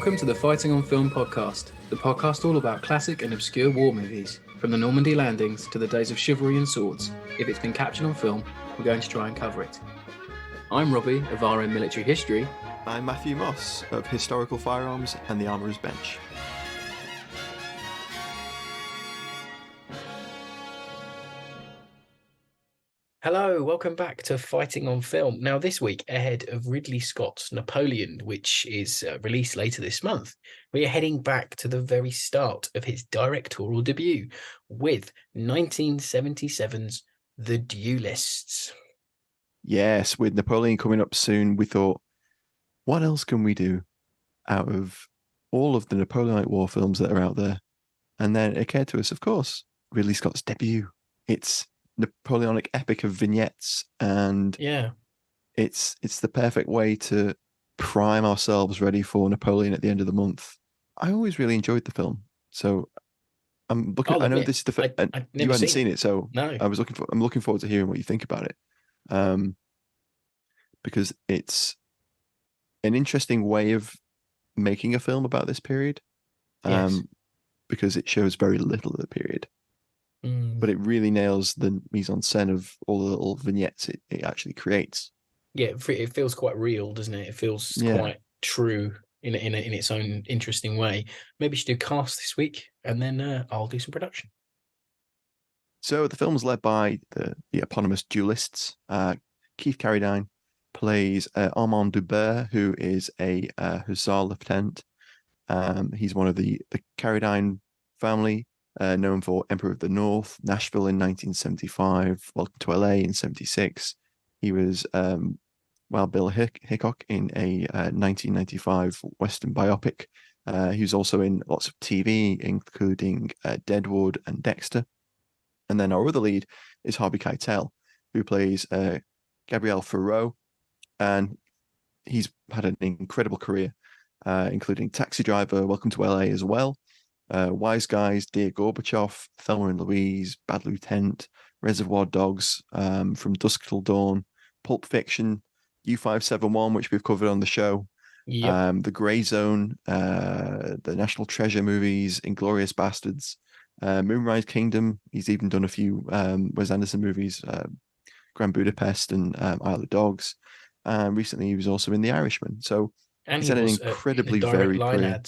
Welcome to the Fighting on Film podcast, the podcast all about classic and obscure war movies, from the Normandy landings to the days of chivalry and swords. If it's been captured on film, we're going to try and cover it. I'm Robbie of RM Military History. I'm Matthew Moss of Historical Firearms and the Armourer's Bench. Hello, welcome back to Fighting on Film. Now, this week, ahead of Ridley Scott's Napoleon, which is released later this month, we are heading back to the very start of his directorial debut with 1977's The Duellists. Yes, with Napoleon coming up soon, we thought, what else can we do out of all of the Napoleonic war films that are out there? And then it occurred to us, of course, Ridley Scott's debut. It's Napoleonic epic of vignettes, and it's the perfect way to prime ourselves ready for Napoleon at the end of the month. I always really enjoyed the film, so I'm looking. I know this is the you hadn't seen it, so no. I'm looking forward to hearing what you think about it, because it's an interesting way of making a film about this period, because it shows very little of the period. But it really nails the mise-en-scène of all the little vignettes it actually creates. Yeah, it feels quite real, doesn't it? It feels quite true in its own interesting way. Maybe you should do cast this week, and then I'll do some production. So the film is led by the eponymous Duellists. Kieth Carradine plays Armand Dubert, who is a hussar lieutenant. He's one of the Carradine family. Known for Emperor of the North, Nashville in 1975, Welcome to LA in 76. He was Wild Bill Hickok in a 1995 Western biopic. He was also in lots of TV, including Deadwood and Dexter. And then our other lead is Harvey Keitel, who plays Gabriel Ferreau. And he's had an incredible career, including Taxi Driver, Welcome to LA as well. Wise Guys, Dear Gorbachev, Thelma and Louise, Bad Lieutenant, Reservoir Dogs, From Dusk Till Dawn, Pulp Fiction, U571, which we've covered on the show, The Grey Zone, the National Treasure movies, Inglourious Bastards, Moonrise Kingdom. He's even done a few Wes Anderson movies, Grand Budapest and Isle of Dogs. Recently, he was also in The Irishman. So he's had an incredibly varied career.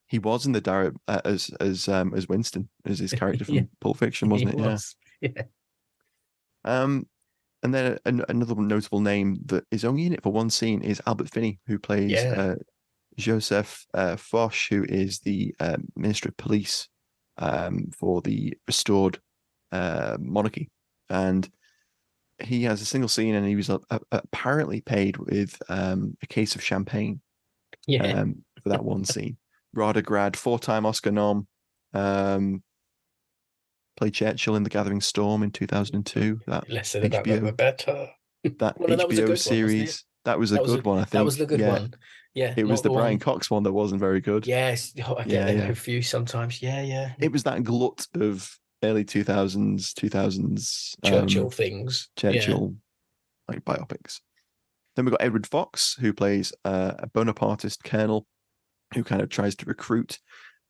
He was in the direct as Winston, as his character from Pulp Fiction, wasn't it? Yeah. And then another notable name that is only in it for one scene is Albert Finney, who plays Joseph Foch, who is the Minister of Police for the restored monarchy. And he has a single scene, and he was apparently paid with a case of champagne for that one scene. Rada Grad, 4-time Oscar nom, played Churchill in The Gathering Storm in 2002. Less said about that, the better. That HBO series, that was a good one, I think. That was the good one. Yeah. It was the Brian Cox one that wasn't very good. Yes, I get them confused sometimes. Yeah. It was that glut of early 2000s Churchill things. Churchill, like biopics. Then we've got Edward Fox, who plays a Bonapartist colonel who kind of tries to recruit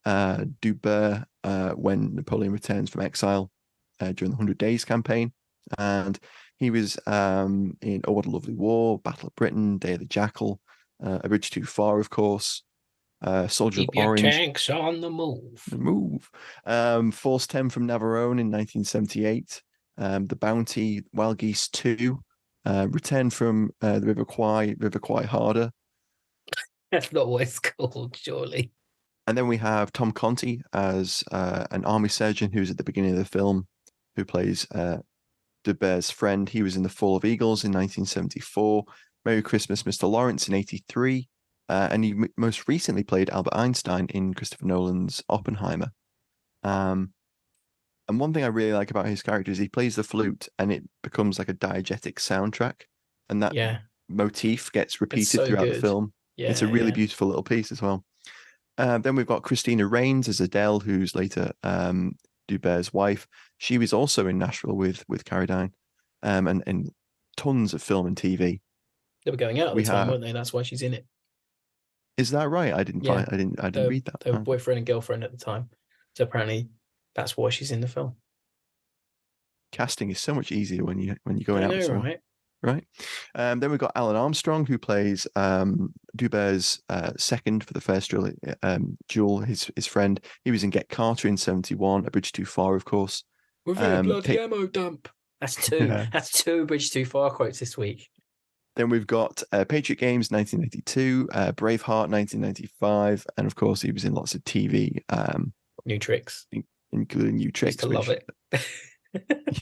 Dubert when Napoleon returns from exile during the 100 Days campaign. And he was in Oh, What a Lovely War, Battle of Britain, Day of the Jackal, A Bridge Too Far, of course, Soldier Keep of Orange. Your tanks on the move. Force 10 from Navarone in 1978, The Bounty, Wild Geese 2, Return from the River Kwai Harder. That's not what it's called, surely. And then we have Tom Conti as an army surgeon who's at the beginning of the film, who plays Dubert's friend. He was in The Fall of Eagles in 1974, Merry Christmas, Mr. Lawrence in 83, and he most recently played Albert Einstein in Christopher Nolan's Oppenheimer. And one thing I really like about his character is he plays the flute, and it becomes like a diegetic soundtrack, and that motif gets repeated throughout the film. Yeah, it's a really beautiful little piece as well. Then we've got Christina Rains as Adele, who's later Dubert's wife. She was also in Nashville with Carradine, and tons of film and TV. They were going out at the time, weren't they? That's why she's in it. Is that right? I didn't Yeah. I didn't read that. They were boyfriend and girlfriend at the time. So apparently that's why she's in the film. Casting is so much easier when you're going I out with know, someone. right? Right. Then we've got Alan Armstrong, who plays Duber's second for the first Duel, his friend. He was in Get Carter in 71, A Bridge Too Far, of course. We're in a bloody ammo dump. That's two. That's two Bridge Too Far quotes this week. Then we've got Patriot Games 1982, Braveheart 1995, and of course he was in lots of TV. New Tricks. Including New Tricks. Used to love it.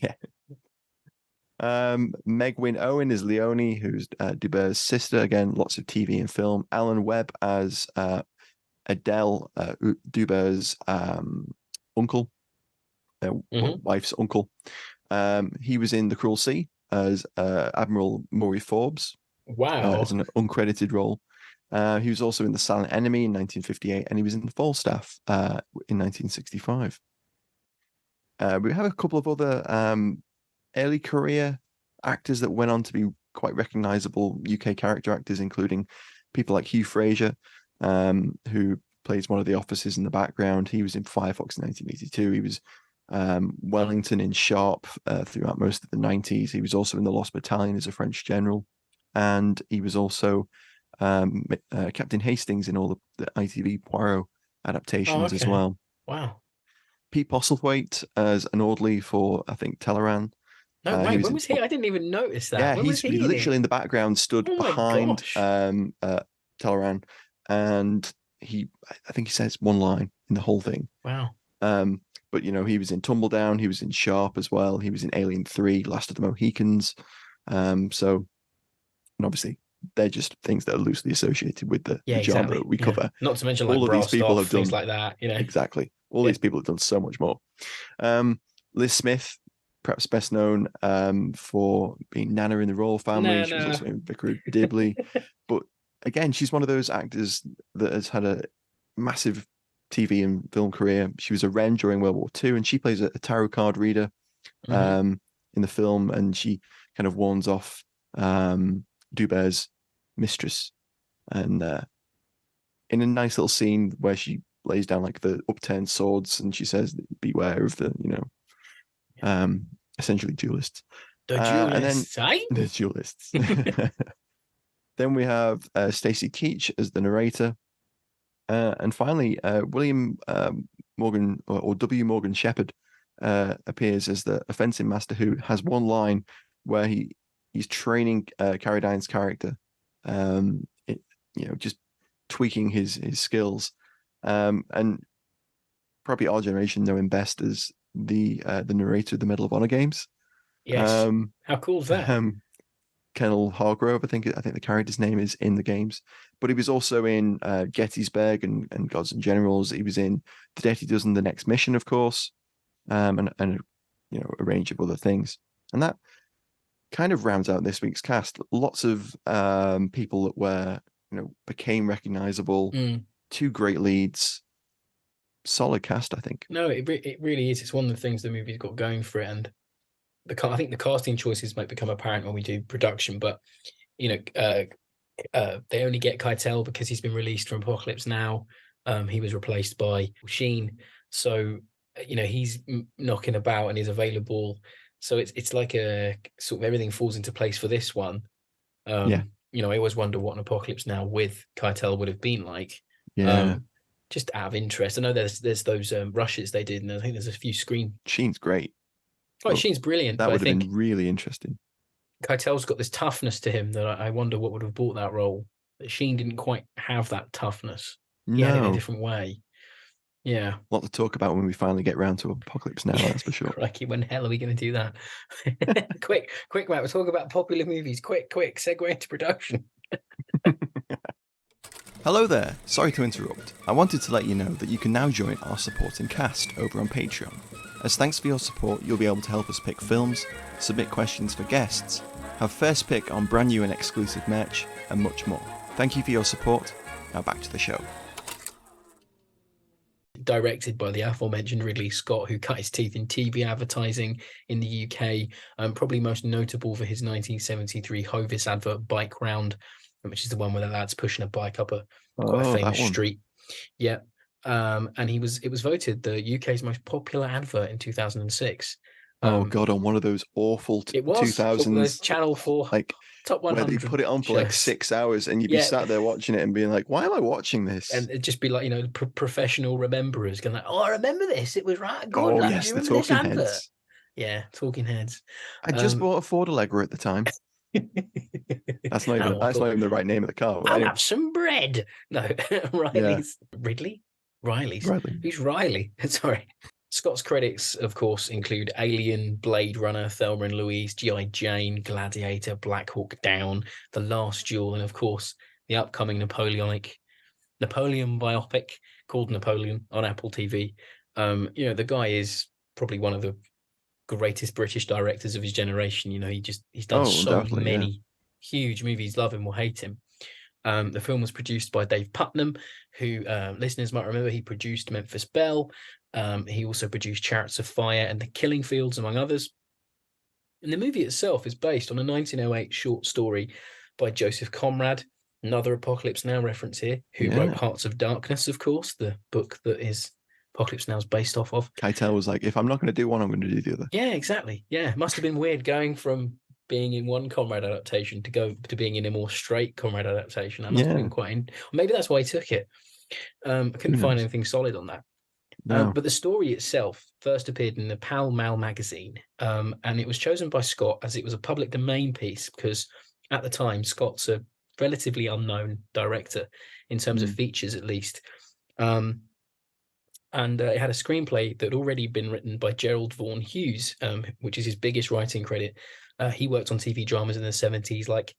Yeah. Meg Wynne Owen is Leonie, who's Duber's sister. Again, lots of TV and film. Alan Webb as Adele, Duber's uncle, wife's uncle. He was in The Cruel Sea as Admiral Maury Forbes. Wow. As an uncredited role. He was also in The Silent Enemy in 1958, and he was in Falstaff in 1965. We have a couple of other early career actors that went on to be quite recognizable UK character actors, including people like Hugh Fraser, who plays one of the officers in the background. He was in Firefox in 1982. He was Wellington in Sharp throughout most of the 90s. He was also in The Lost Battalion as a French general. And he was also Captain Hastings in all the ITV Poirot adaptations as well. Wow. Pete Postlethwaite as an orderly for, I think, Teleran. No way. When was he? I didn't even notice that. Yeah, when he's was he literally in the background, stood behind Teleran, and I think he says one line in the whole thing. Wow. But he was in Tumbledown, he was in Sharp as well, he was in Alien 3, Last of the Mohicans. So, and obviously they're just things that are loosely associated with the genre that we cover. Not to mention like all of these people have things done like that. Exactly. All these people have done so much more. Liz Smith, perhaps best known for being Nana in the Royal Family. She was also in Vicar of Dibley. But again, she's one of those actors that has had a massive TV and film career. She was a Wren during World War II, and she plays a tarot card reader in the film, and she kind of warns off Duber's mistress. And in a nice little scene where she lays down like the upturned swords, and she says, beware of the, essentially duelists. The duelists, the duelists. Then we have Stacey Keach as the narrator. And finally, William Morgan or W. Morgan Shepherd appears as the fencing master, who has one line where he's training Carradine's character, just tweaking his skills. And probably our generation know him best as the narrator of the Medal of Honor games. Yes. How cool is that? Colonel Hargrove, I think the character's name is in the games, but he was also in Gettysburg and Gods and Generals. He was in The Dirty Dozen, The Next Mission, of course, and a range of other things. And that kind of rounds out this week's cast. Lots of people that were became recognizable. Two great leads. Solid cast, I think. No, it really is. It's one of the things the movie's got going for it, and I think the casting choices might become apparent when we do production, but they only get Keitel because he's been released from Apocalypse Now. He was replaced by Sheen, so he's knocking about and is available. So it's like a sort of everything falls into place for this one. I always wonder what an Apocalypse Now with Keitel would have been like. Yeah. Just out of interest, I know there's those rushes they did, and I think there's a few screen. Sheen's great. Oh, Sheen's brilliant. That would have been really interesting. Keitel's got this toughness to him that I wonder what would have brought that role. That Sheen didn't quite have that toughness. He had it in a different way. Yeah. A lot to talk about when we finally get round to Apocalypse Now, that's for sure. Crikey, when the hell are we going to do that? quick, Matt, we'll talk about popular movies. Quick, segue into production. Hello there, sorry to interrupt. I wanted to let you know that you can now join our supporting cast over on Patreon. As thanks for your support, you'll be able to help us pick films, submit questions for guests, have first pick on brand new and exclusive merch, and much more. Thank you for your support. Now back to the show. Directed by the aforementioned Ridley Scott, who cut his teeth in TV advertising in the UK, probably most notable for his 1973 Hovis advert Bike Round. which is the one where the lad's pushing a bike up quite a Oh, that famous one. street. Yeah. And it was voted the UK's most popular advert in 2006. Oh God, on one of those awful It was those 2000s, Channel 4 like top where they 100 put it on for like shows. 6 hours, and you'd be Yeah. sat there watching it and being like, "Why am I watching this?" And it'd just be like, professional rememberers going like, "Oh, I remember this. It was right good. Oh Like, do yes, you the remember this talking advert?" heads. Yeah, talking heads. I just bought a Ford Allegra at the time. That's not even the right name of the car. But I'll anyway. have some bread. No, Riley's Ridley? Riley's? Riley. Who's Riley? Sorry. Scott's credits, of course, include Alien, Blade Runner, Thelma and Louise, G.I. Jane, Gladiator, Black Hawk Down, The Last Duel, and of course, the upcoming Napoleon biopic called Napoleon on Apple TV. The guy is probably one of the greatest British directors of his generation. He's done so many huge movies. Love him or hate him. The film was produced by Dave Putnam, who listeners might remember. He produced Memphis Belle. He also produced Chariots of Fire and The Killing Fields, among others. And the movie itself is based on a 1908 short story by Joseph Conrad, another Apocalypse Now reference here, who wrote Hearts of Darkness, of course, the book that is Apocalypse Now is based off of. Keitel was like, if I'm not going to do one, I'm going to do the other. Yeah, exactly. Yeah, must have been weird going from being in one Conrad adaptation to being in a more straight Conrad adaptation. That must have been maybe that's why he took it. I couldn't find anything solid on that. No. But the story itself first appeared in the Pall Mall magazine, and it was chosen by Scott as it was a public domain piece because at the time Scott's a relatively unknown director in terms of features, at least. And it had a screenplay that had already been written by Gerald Vaughan Hughes, which is his biggest writing credit. He worked on TV dramas in the 70s, like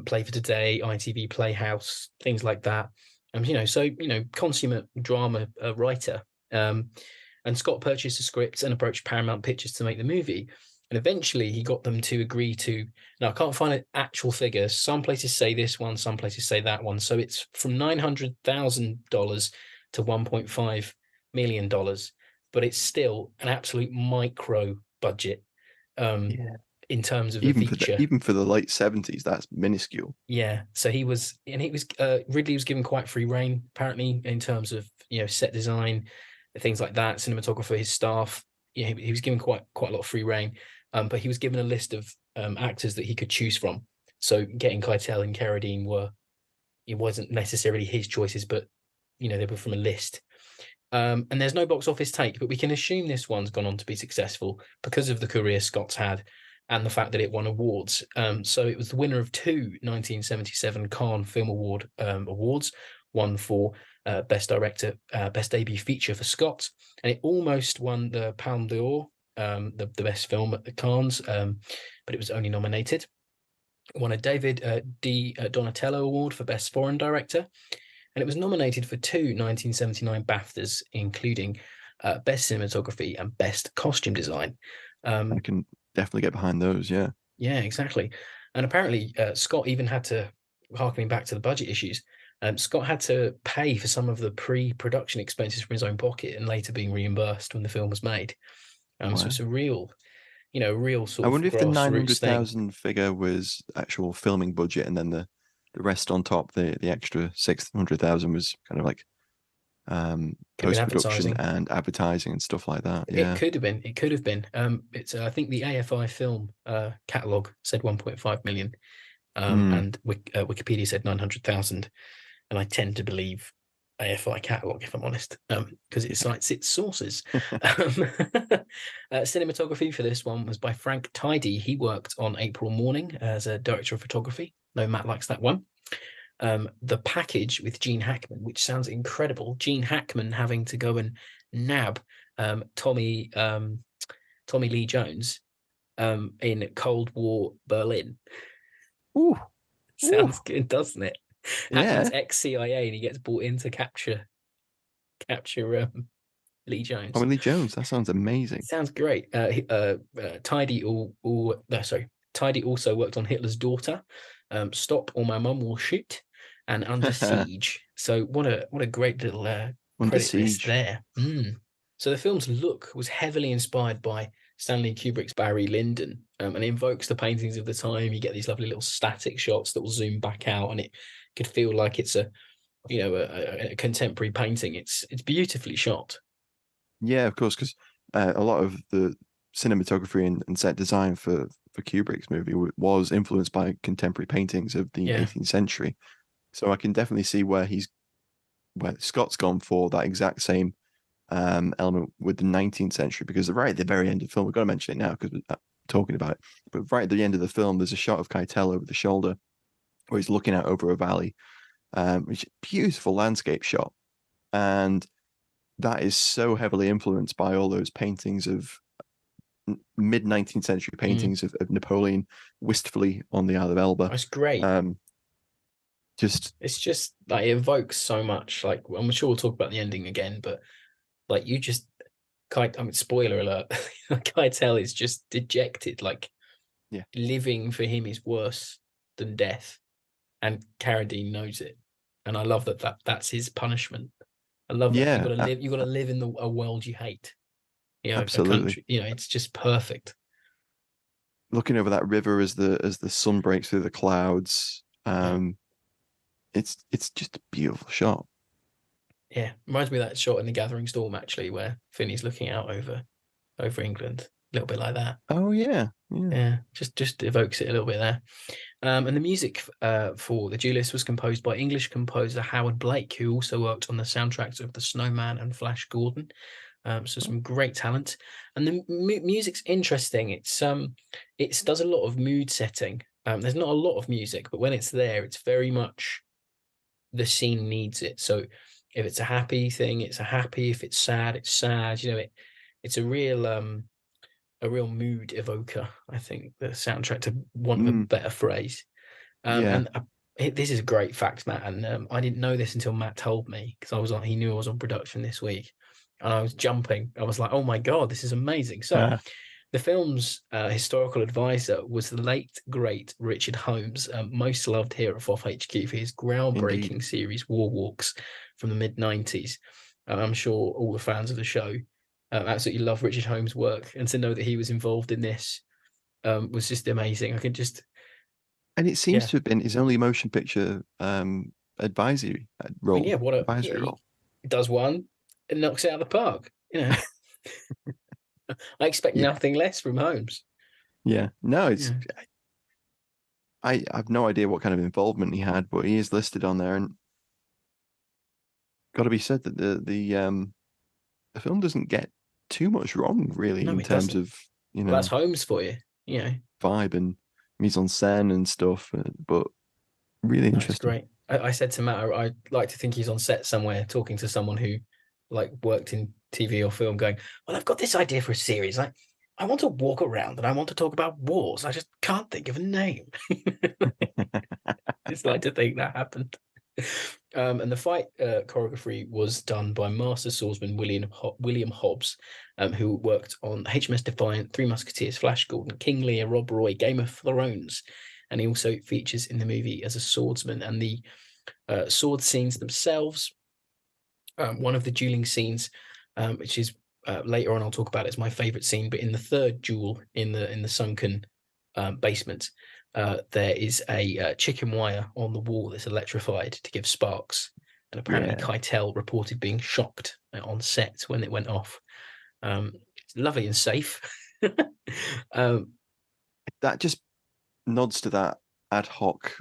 Play for Today, ITV Playhouse, things like that. Consummate drama writer. And Scott purchased the script and approached Paramount Pictures to make the movie. And eventually he got them to agree to, now I can't find an actual figure. Some places say this one, some places say that one. So it's from $900,000 to $1.5 million, but it's still an absolute micro budget in terms of even a feature. Even for the late 70s, that's minuscule. Yeah. So Ridley was given quite free rein, apparently, in terms of, set design, things like that, cinematographer, his staff. He was given quite a lot of free rein, but he was given a list of actors that he could choose from. So getting Keitel and Carradine it wasn't necessarily his choices, but they were from a list. And there's no box office take, but we can assume this one's gone on to be successful because of the career Scott's had and the fact that it won awards. So it was the winner of two 1977 Cannes Film Award awards, one for Best Director, Best Debut Feature for Scott, and it almost won the Palme d'Or, the best film at the Cannes, but it was only nominated. It won a David D. Donatello Award for Best Foreign Director, and it was nominated for two 1979 BAFTAs, including Best Cinematography and Best Costume Design. I can definitely get behind those, yeah. Yeah, exactly. And apparently Scott even had to, harkening back to the budget issues, Scott had to pay for some of the pre-production expenses from his own pocket and later being reimbursed when the film was made. So it's a real sort of. I wonder if the 900,000 figure was actual filming budget, and then the rest on top, the extra 600,000 was kind of like post-production and advertising and stuff like that. Yeah, it could have been. It's I think the AFI film catalog said 1.5 million, and Wikipedia said 900,000, and I tend to believe AFI catalog, if I'm honest, because it cites its sources. Cinematography for this one was by Frank Tidy. He worked on April Morning as a director of photography. No, Matt likes that one. The Package with Gene Hackman, which sounds incredible. Gene Hackman having to go and nab Tommy Lee Jones in Cold War Berlin. Ooh, sounds good, doesn't it? Yeah. Hackman's ex-CIA, and he gets brought in to capture Lee Jones. Oh, Lee Jones, that sounds amazing. Sounds great. Tidy Tidy also worked on Hitler's Daughter, Stop or My Mum Will Shoot, and Under Siege. So what a great little credit list there. So the film's look was heavily inspired by Stanley Kubrick's Barry Lyndon, and it invokes the paintings of the time. You get these lovely little static shots that will zoom back out, and it could feel like it's a contemporary painting. It's beautifully shot. Yeah, of course, because a lot of the cinematography and set design for Kubrick's movie was influenced by contemporary paintings of the 18th century. So I can definitely see where Scott's gone for that exact same element with the 19th century, because right at the very end of the film, we've got to mention it now because we're talking about it, but right at the end of the film, there's a shot of Keitel over the shoulder where he's looking out over a valley, which is a beautiful landscape shot. And that is so heavily influenced by all those paintings of mid 19th century paintings of Napoleon wistfully on the Isle of Elba. It's great. It's just like it evokes so much. Like I'm sure we'll talk about the ending again, but like spoiler alert, Keitel is just dejected. Like living for him is worse than death, and Carradine knows it. And I love that's his punishment. I love that you gotta live in a world you hate. Absolutely. A country, it's just perfect. Looking over that river as the sun breaks through the clouds, it's just a beautiful shot. Yeah, reminds me of that shot in The Gathering Storm, actually, where Finney's looking out over England, a little bit like that. Oh yeah. Just evokes it a little bit there. And the music for The Duellists was composed by English composer Howard Blake, who also worked on the soundtracks of The Snowman and Flash Gordon. So some great talent, and the music's interesting. It does a lot of mood setting. There's not a lot of music, but when it's there, it's very much the scene needs it. So if it's a happy thing, it's a happy. If it's sad, it's sad. It's a real mood evoker. I think the soundtrack, to want of a better phrase. And this is a great fact, Matt. And I didn't know this until Matt told me, because he knew I was on production this week. And I was jumping. I was like, oh my God, this is amazing. So the film's historical advisor was the late, great Richard Holmes, most loved here at FOF HQ for his groundbreaking series, War Walks, from the mid-90s. I'm sure all the fans of the show absolutely love Richard Holmes' work. And to know that he was involved in this was just amazing. And it seems to have been his only motion picture advisory role. Role. He does one. It knocks it out of the park, I expect nothing less from Holmes. Yeah, no, it's. I have no idea what kind of involvement he had, but he is listed on there, and got to be said that the film doesn't get too much wrong, really, in terms of that's Holmes for you, vibe and mise en scène and stuff, but really interesting. Great. I said to Matt, I'd like to think he's on set somewhere talking to someone who worked in TV or film, going, well, I've got this idea for a series. I want to walk around and I want to talk about wars. I just can't think of a name. It's like to think that happened. And the fight choreography was done by master swordsman William Hobbs, who worked on HMS Defiant, Three Musketeers, Flash Gordon, King Lear, Rob Roy, Game of Thrones. And he also features in the movie as a swordsman. And the sword scenes themselves, one of the dueling scenes, which is later on I'll talk about, it's my favorite scene, but in the third duel in the sunken basement, there is a chicken wire on the wall that's electrified to give sparks, and apparently Keitel reported being shocked on set when it went off. It's lovely and safe. That just nods to that ad hoc,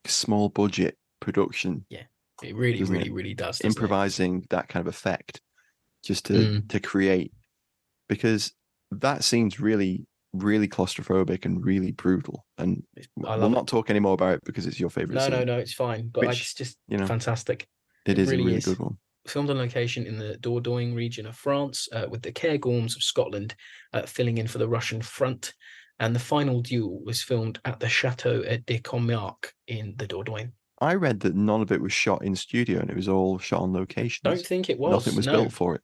small budget production. Yeah, it really does. Improvising that kind of effect just to create, because that scene's really, really claustrophobic and really brutal. And we'll not talk anymore about it because it's your favorite scene. No, it's fine. But it's just fantastic. It is really a really good one. Filmed on location in the Dordogne region of France, with the Cairngorms of Scotland filling in for the Russian front. And the final duel was filmed at the Chateau de Commarque in the Dordogne. I read that none of it was shot in studio and it was all shot on location. Don't think it was. Nothing was built for it.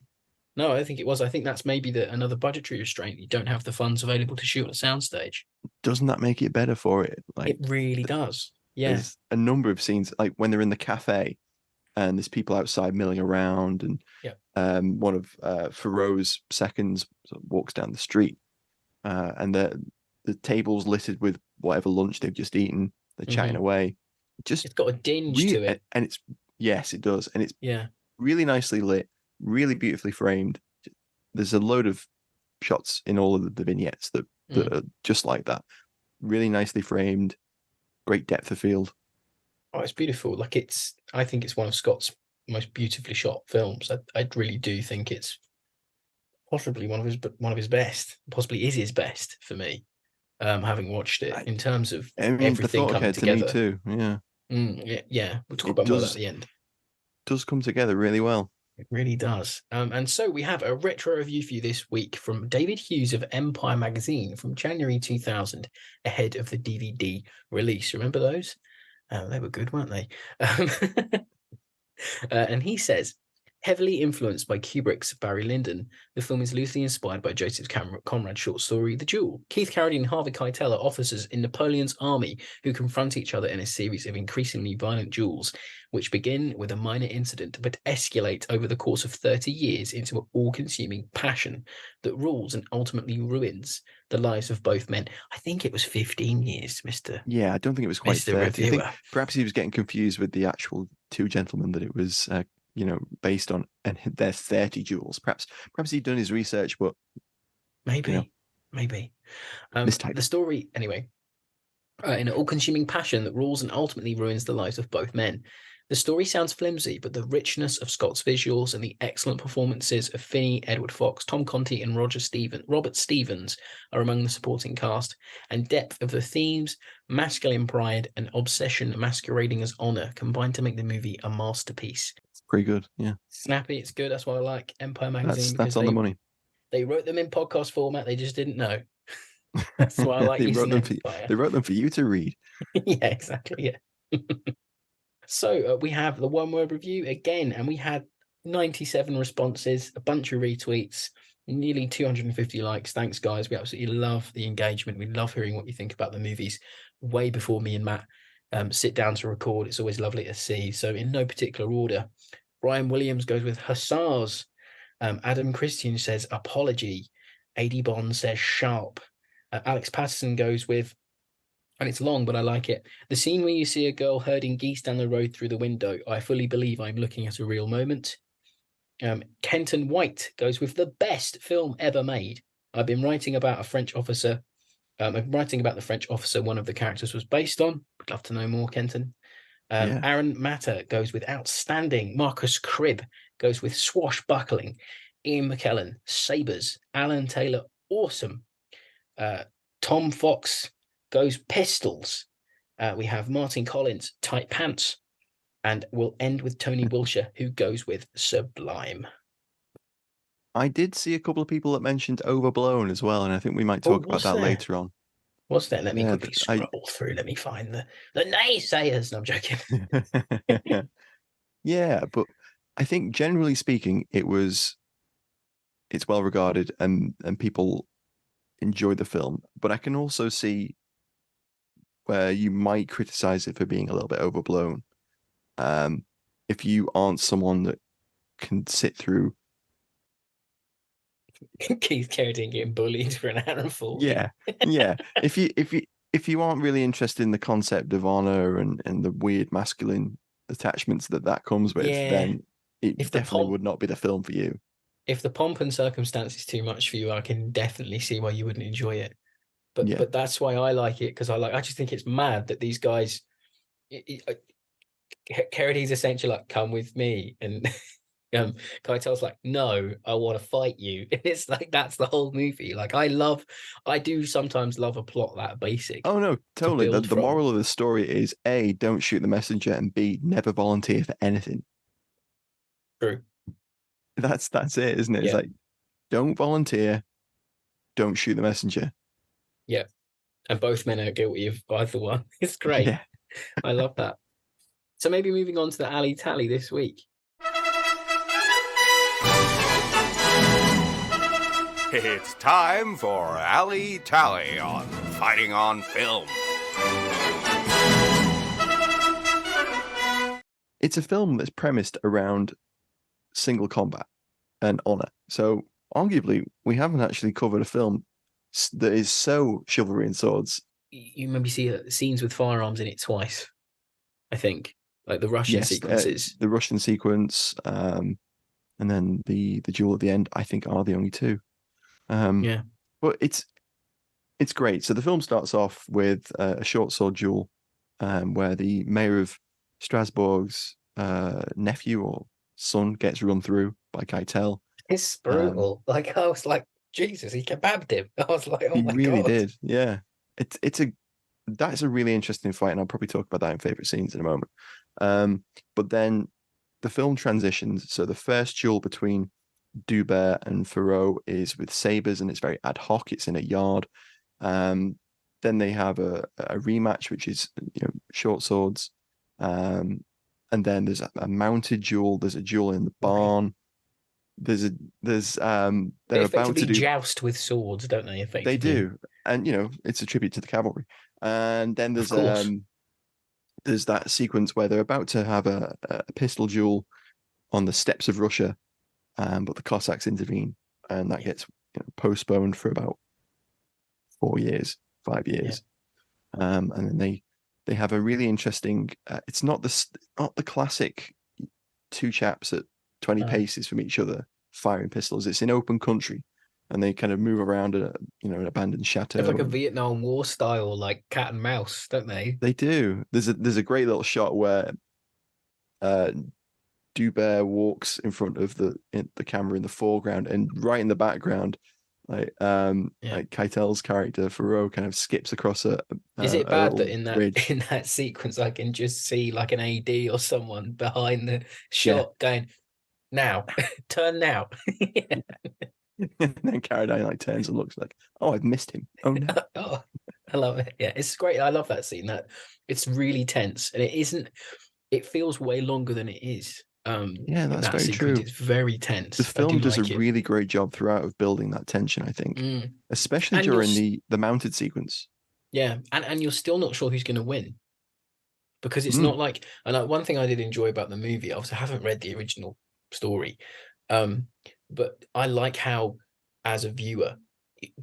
No, I don't think it was. I think that's maybe another budgetary restraint. You don't have the funds available to shoot on a soundstage. Doesn't that make it better for it? It really does. Yeah. There's a number of scenes, like when they're in the cafe and there's people outside milling around, and one of Thoreau's seconds sort of walks down the street, and the table's littered with whatever lunch they've just eaten. They're chatting away. Just it's got a dinge to it, and it's yes, it does, and it's yeah, really nicely lit, really beautifully framed. There's a load of shots in all of the vignettes that are just like that, really nicely framed, great depth of field. Oh, it's beautiful. Like I think it's one of Scott's most beautifully shot films. I really do think it's possibly one of his best. Possibly is his best for me. Having watched it in terms of everything coming together. To me too. Yeah. Yeah. We'll talk about more of that at the end. Does come together really well. It really does. And so we have a retro review for you this week from David Hughes of Empire Magazine from January 2000, ahead of the DVD release. Remember those? They were good, weren't they? And he says, heavily influenced by Kubrick's Barry Lyndon, the film is loosely inspired by Joseph Conrad's short story, The Duel. Kieth, Carradine, and Harvey Keitel are officers in Napoleon's army who confront each other in a series of increasingly violent duels, which begin with a minor incident but escalate over the course of 30 years into an all-consuming passion that rules and ultimately ruins the lives of both men. I think it was 15 years, Mr. Yeah, I don't think it was quite Mr. 30. I think Reviewer. perhaps he was getting confused with the actual two gentlemen that it was based on, and their 30 duels. Perhaps he'd done his research, but maybe. Mistyped. The story, anyway, in an all-consuming passion that rules and ultimately ruins the lives of both men. The story sounds flimsy, but the richness of Scott's visuals and the excellent performances of Finney, Edward Fox, Tom Conti, and Robert Stevens are among the supporting cast, and depth of the themes, masculine pride, and obsession masquerading as honor combine to make the movie a masterpiece. It's pretty good, yeah. Snappy, it's good. That's why I like Empire Magazine. That's on the money. They wrote them in podcast format. They just didn't know. That's why I like using Empire. They wrote them for you to read. Yeah, exactly. Yeah. So we have the one-word review again, and we had 97 responses, a bunch of retweets, nearly 250 likes. Thanks, guys. We absolutely love the engagement. We love hearing what you think about the movies way before me and Matt sit down to record. It's always lovely to see. So in no particular order, Brian Williams goes with Hussars. Adam Christian says apology. AD Bond says sharp. Alex Patterson goes with, and it's long, but I like it, the scene where you see a girl herding geese down the road through the window. I fully believe I'm looking at a real moment. Kenton White goes with the best film ever made. I've been writing about a French officer. I'm writing about the French officer one of the characters was based on. Would love to know more, Kenton. Aaron Matter goes with outstanding. Marcus Cribb goes with swashbuckling. Ian McKellen, Sabres. Alan Taylor, awesome. Tom Fox goes pistols. We have Martin Collins, tight pants. And we'll end with Tony Wilshire, who goes with sublime. I did see a couple of people that mentioned overblown as well, and I think we might talk about that later on. What's that? Let me quickly scroll through. Let me find the naysayers. No, I'm joking. Yeah, but I think generally speaking, it's well regarded and people enjoy the film. But I can also see where you might criticize it for being a little bit overblown. If you aren't someone that can sit through Keith Carradine getting bullied for an hour and 40. Yeah. If you aren't really interested in the concept of honor and the weird masculine attachments that comes with, then it definitely would not be the film for you. If the pomp and circumstance is too much for you, I can definitely see why you wouldn't enjoy it. But that's why I like it, because I just think it's mad that these guys, Carradine's essentially like, come with me, and Keitel's like, no, I want to fight you. And it's like, that's the whole movie. Like, I do sometimes love a plot that basic. Oh no, totally. The moral of the story is A, don't shoot the messenger, and B, never volunteer for anything. True. That's it, isn't it? It's like, don't volunteer, don't shoot the messenger. Yeah. And both men are guilty of either one. It's great. Yeah. I love that. So maybe moving on to the Alley Tally this week. It's time for Alley Tally on Fighting on Film. it's a film that's premised around single combat and honor. So arguably, we haven't actually covered a film that is so chivalry and swords. You maybe see scenes with firearms in it twice, I think, like the Russian sequences. The Russian sequence, and then the duel at the end, I think, are the only two. Yeah. But it's great. So the film starts off with a short sword duel, where the mayor of Strasbourg's nephew or son gets run through by Keitel. It's brutal. Like, I was like, Jesus, he kebabbed him. I was like, oh He my really God. did. Yeah. That's a really interesting fight, and I'll probably talk about that in favorite scenes in a moment. But then the film transitions. So the first duel between Dubert and Ferrot is with sabers, and it's very ad hoc. It's in a yard. Then they have a rematch, which is short swords. And then there's a mounted duel. There's a duel in the barn. They effectively joust with swords, don't they? Effectively, they do, and it's a tribute to the cavalry. And then there's that sequence where they're about to have a pistol duel on the steppes of Russia, but the Cossacks intervene, and that gets postponed for about 5 years. And then they have a really interesting. It's not the classic two chaps at 20 paces from each other firing pistols. It's in open country, and they kind of move around an abandoned chateau. It's like a Vietnam War style, like cat and mouse, don't they? They do. There's a great little shot where Dubert walks in front of the camera in the foreground, and right in the background, like Keitel's character Ferrot kind of skips across a. Is it bad that in bridge. that sequence I can just see like an AD or someone behind the shot going, now, turn now. And then Carradine turns and looks like, oh, I've missed him. Oh no. Oh, I love it. Yeah, it's great. I love that scene. That it's really tense, and it feels way longer than it is. Yeah, that's very true. It's very tense. The film does a really great job throughout of building that tension, I think, especially and during the mounted sequence. Yeah, and you're still not sure who's going to win, because it's not like. And one thing I did enjoy about the movie, obviously, I haven't read the original story, but I like how, as a viewer,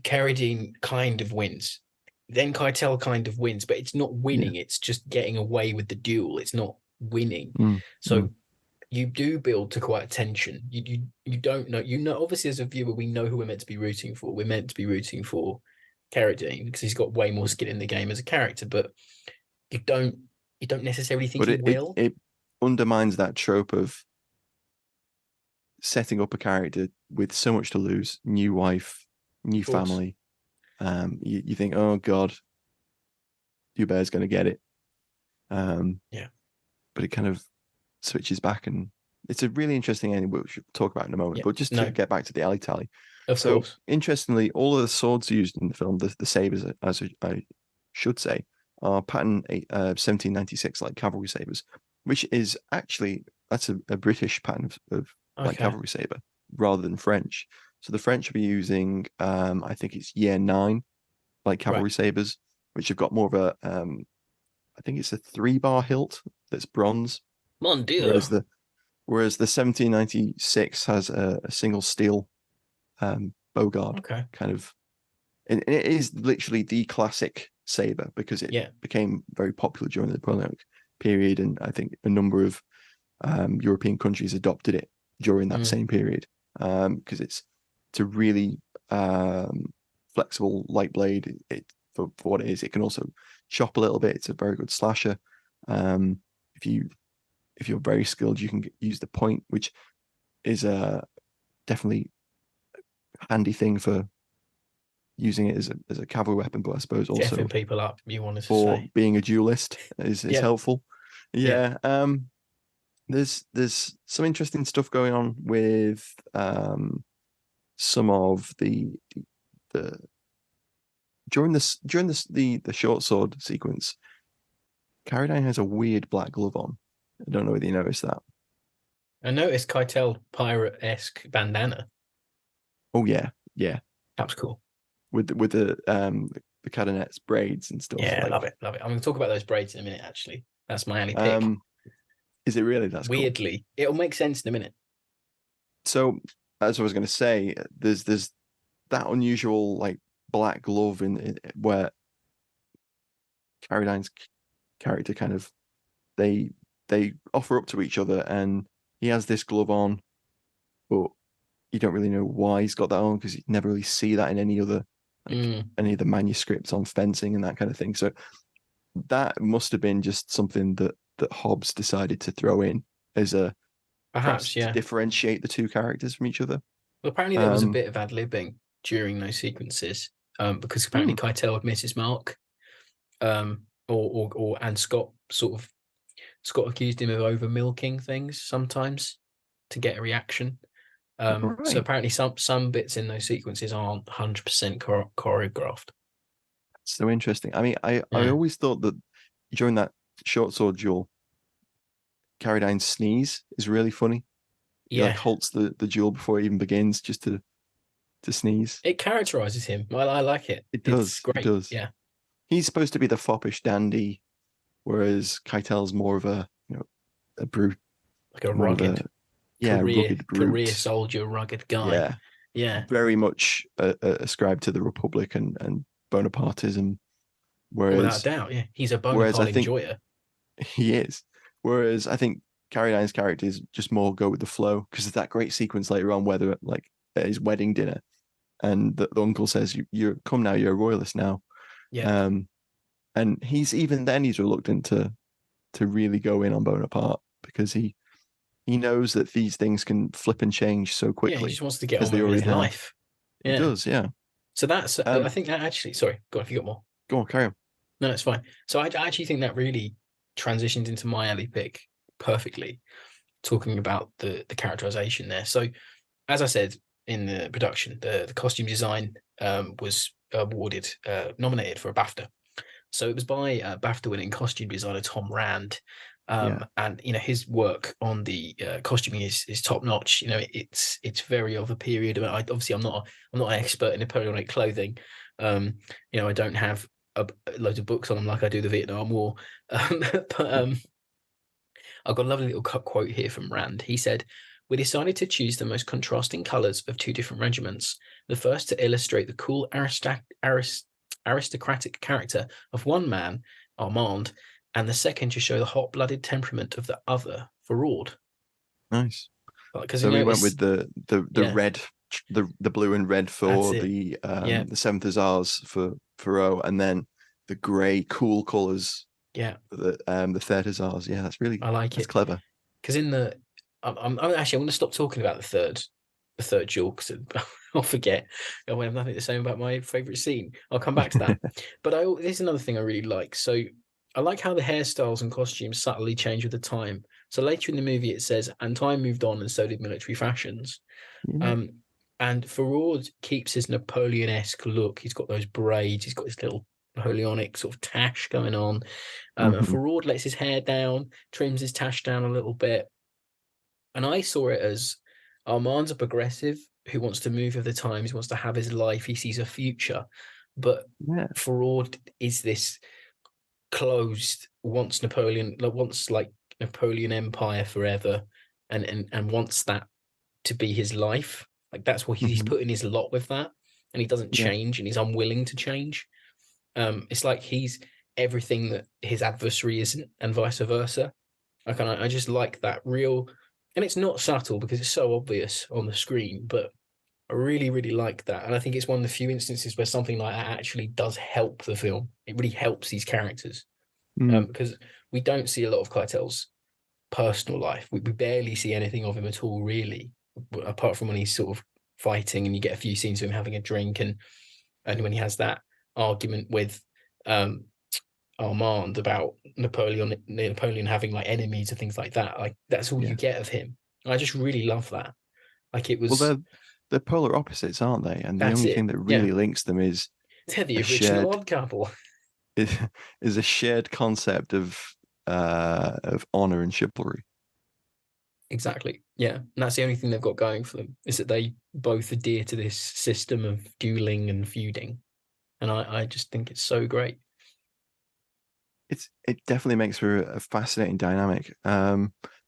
Carradine kind of wins, then Keitel kind of wins, but it's not winning. Yeah. It's just getting away with the duel. It's not winning. So you do build to quite a tension. You don't know. Obviously, as a viewer, we know who we're meant to be rooting for. We're meant to be rooting for Carradine because he's got way more skin in the game as a character. But you don't necessarily think he will. It undermines that trope of setting up a character with so much to lose, new wife, new family. You think, oh God, Dubert's going to get it. But it kind of switches back, and it's a really interesting ending, which we'll talk about in a moment. But just to get back to the alley tally. Of course. Interestingly, all of the swords used in the film, the sabers, as I should say, are pattern 1796, like cavalry sabers, which is actually, that's a British pattern of like cavalry saber rather than French. So the French will be using, I think it's year 9, like cavalry sabers, which have got more of a, I think it's a 3-bar hilt that's bronze. Mon Dieu. Whereas the 1796 has a single steel bowguard, kind of, and it is literally the classic saber because it became very popular during the Napoleonic period, and I think a number of European countries adopted it during that same period because it's a really flexible light blade. For what it is, it can also chop a little bit. It's a very good slasher. If you're very skilled, you can use the point, which is a definitely handy thing for using it as a cavalry weapon, but I suppose also jeffing people up. You wanted to for say being a duelist is helpful. There's some interesting stuff going on with some of the during the short sword sequence. Carradine has a weird black glove on. I don't know whether you noticed that. I noticed Keitel pirate-esque bandana. Oh yeah. That's cool. With the Carradinet's braids and stuff. Yeah, I love it. I'm going to talk about those braids in a minute. Actually, that's my alley pick. Is it really? That's cool. Weirdly, it'll make sense in a minute. So, as I was going to say, there's that unusual like black glove in where Carradine's character kind of they offer up to each other, and he has this glove on, but you don't really know why he's got that on because you never really see that in any other any of the manuscripts on fencing and that kind of thing. So that must have been just something that Hobbs decided to throw in as a Perhaps, to differentiate the two characters from each other. Well, apparently there was a bit of ad-libbing during those sequences, because apparently Keitel had missed his mark, and Scott accused him of over milking things sometimes to get a reaction. So apparently some bits in those sequences aren't 100% choreographed. So interesting. I mean, I always thought that during that short sword duel, Carradine's sneeze is really funny. He like halts the duel before it even begins just to sneeze. It characterizes him. Well, I like it. It does. It's great. It does. Yeah. He's supposed to be the foppish dandy, whereas Keitel's more of a a brute, like a rugged, rugged brute, career soldier, rugged guy. Yeah. Very much ascribed to the Republic and Bonapartism. Whereas, without a doubt, he's a Bonaparte enjoyer. He is. Whereas I think Carradine's character is just more go with the flow, because there's that great sequence later on where they're like at his wedding dinner, and the uncle says, "You're come now. You're a royalist now." Yeah. And he's reluctant to really go in on Bonaparte because he knows that these things can flip and change so quickly. Yeah, he just wants to get on with his life. Yeah. He does, yeah. So that's I think that actually. Sorry, go on. If you got more, go on, carry on. No, it's fine. So I actually think that really transitioned into my alley pick perfectly, talking about the characterization there. So, as I said in the production, the costume design was nominated for a BAFTA. So it was by BAFTA-winning costume designer Tom Rand, and his work on the costuming is top notch. It's very of a period. I'm not an expert in Napoleonic clothing. I don't have loads of books on them like I do the Vietnam War, but I've got a lovely little quote here from Rand. He said, "We decided to choose the most contrasting colours of two different regiments. The first to illustrate the cool aristocratic character of one man, Armand, and the second to show the hot-blooded temperament of the other, Ferrand." Nice. So we went with the red, the blue and red for the 7th Hussars for Ferrand, and then the grey cool colours. Yeah. The 3rd Hussars. Yeah, that's really. I like it. It's clever. Because in the, I'm going to stop talking about the third duel because I'll forget. I won't have nothing to say about my favourite scene. I'll come back to that. But there's another thing I really like. So I like how the hairstyles and costumes subtly change with the time. So later in the movie it says, "And time moved on, and so did military fashions." Yeah. And Ferrand keeps his Napoleon-esque look. He's got those braids. He's got his little Napoleonic sort of tash going on. And Ferrand lets his hair down, trims his tash down a little bit. And I saw it as Armand's a progressive who wants to move with the times, wants to have his life. He sees a future. But Ferrand is this closed, wants Napoleon Empire forever, and wants that to be his life. Like that's what he's putting his lot with that, and he doesn't change, and he's unwilling to change. It's like he's everything that his adversary isn't, and vice versa. I just like that real, and it's not subtle because it's so obvious on the screen, but I really, really like that. And I think it's one of the few instances where something like that actually does help the film. It really helps these characters, because we don't see a lot of Keitel's personal life. We barely see anything of him at all, really, apart from when he's sort of fighting and you get a few scenes of him having a drink, and when he has that argument with Armand about Napoleon having like enemies and things like that. Like that's all you get of him. I just really love that. Like it was. Well, they're polar opposites, aren't they? And the only thing that really links them is they're the original odd couple. Is a shared concept of honor and chivalry. Exactly. Yeah, and that's the only thing they've got going for them is that they both adhere to this system of dueling and feuding, and I just think it's so great. It definitely makes for a fascinating dynamic.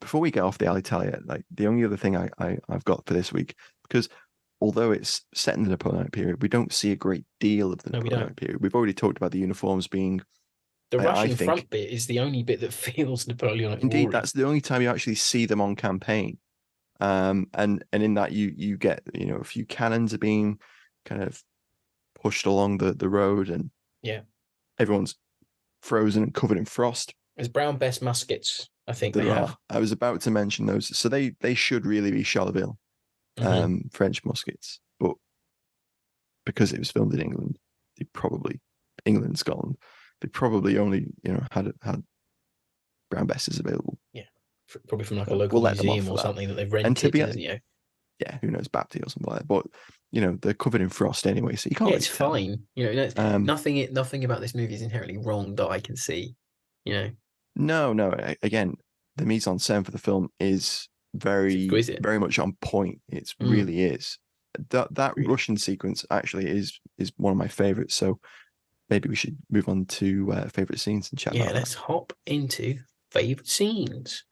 before we get off the Alitalia, like the only other thing I've got for this week, because although it's set in the Napoleonic period, we don't see a great deal of the Napoleonic period. We've already talked about the uniforms being the I Russian think, front bit is the only bit that feels Napoleonic. Indeed, war-y. that's the only time you actually see them on campaign. And in that you get, a few cannons are being kind of pushed along the road, and everyone's frozen and covered in frost. It's Brown Bess muskets, I think They have. are. I was about to mention those. So they should really be Charleville French muskets, but because it was filmed in England, England, Scotland, they probably only had Brown Besses available. Yeah, probably from like a local museum or something that they've rented. Yeah, who knows, Bapty or something like that. But they're covered in frost anyway, so you can't. Yeah, really it's tell. fine. Nothing about this movie is inherently wrong that I can see. No. Again, the mise en scène for the film is very much on point. It really is. That Russian sequence actually is one of my favorites. So maybe we should move on to favorite scenes and chat about that. Yeah, let's hop into favorite scenes.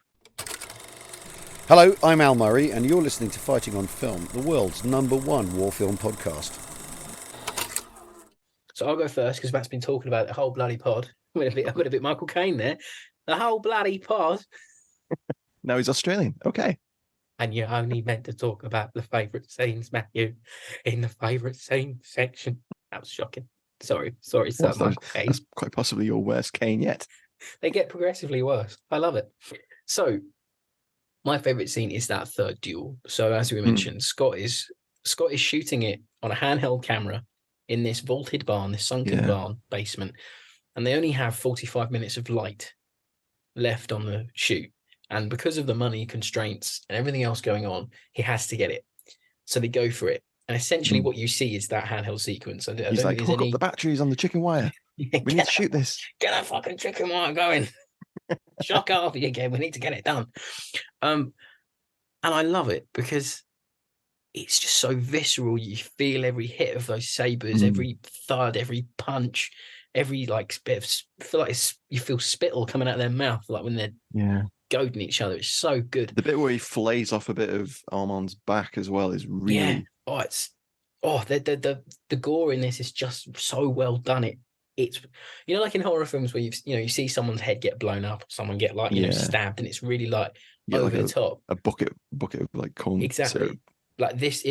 Hello, I'm Al Murray, and you're listening to Fighting on Film, the world's #1 war film podcast. So I'll go first because Matt's been talking about the whole bloody pod. I've got a bit Michael Caine there. The whole bloody pod. Now he's Australian. Okay. And you're only meant to talk about the favourite scenes, Matthew, in the favourite scene section. That was shocking. Sorry, sir, Michael Caine. That's quite possibly your worst Caine yet. They get progressively worse. I love it. So, my favourite scene is that third duel. So, as we mentioned, Scott is shooting it on a handheld camera in this vaulted barn, this sunken barn basement, and they only have 45 minutes of light left on the shoot. And because of the money constraints and everything else going on, he has to get it. So they go for it. And essentially what you see is that handheld sequence. He's like, hook up the batteries on the chicken wire. We need to shoot this. Get that fucking chicken wire going. Shock Harvey again. We need to get it done. And I love it because it's just so visceral. You feel every hit of those sabres, every thud, every punch, every bit of you feel spittle coming out of their mouth, like when they're goading each other. It's so good. The bit where he flays off a bit of Armand's back as well is really the gore in this is just so well done. It's like in horror films where you see someone's head get blown up, or someone get stabbed, and it's really over the top. A bucket of like corn. Exactly. Syrup. Like this,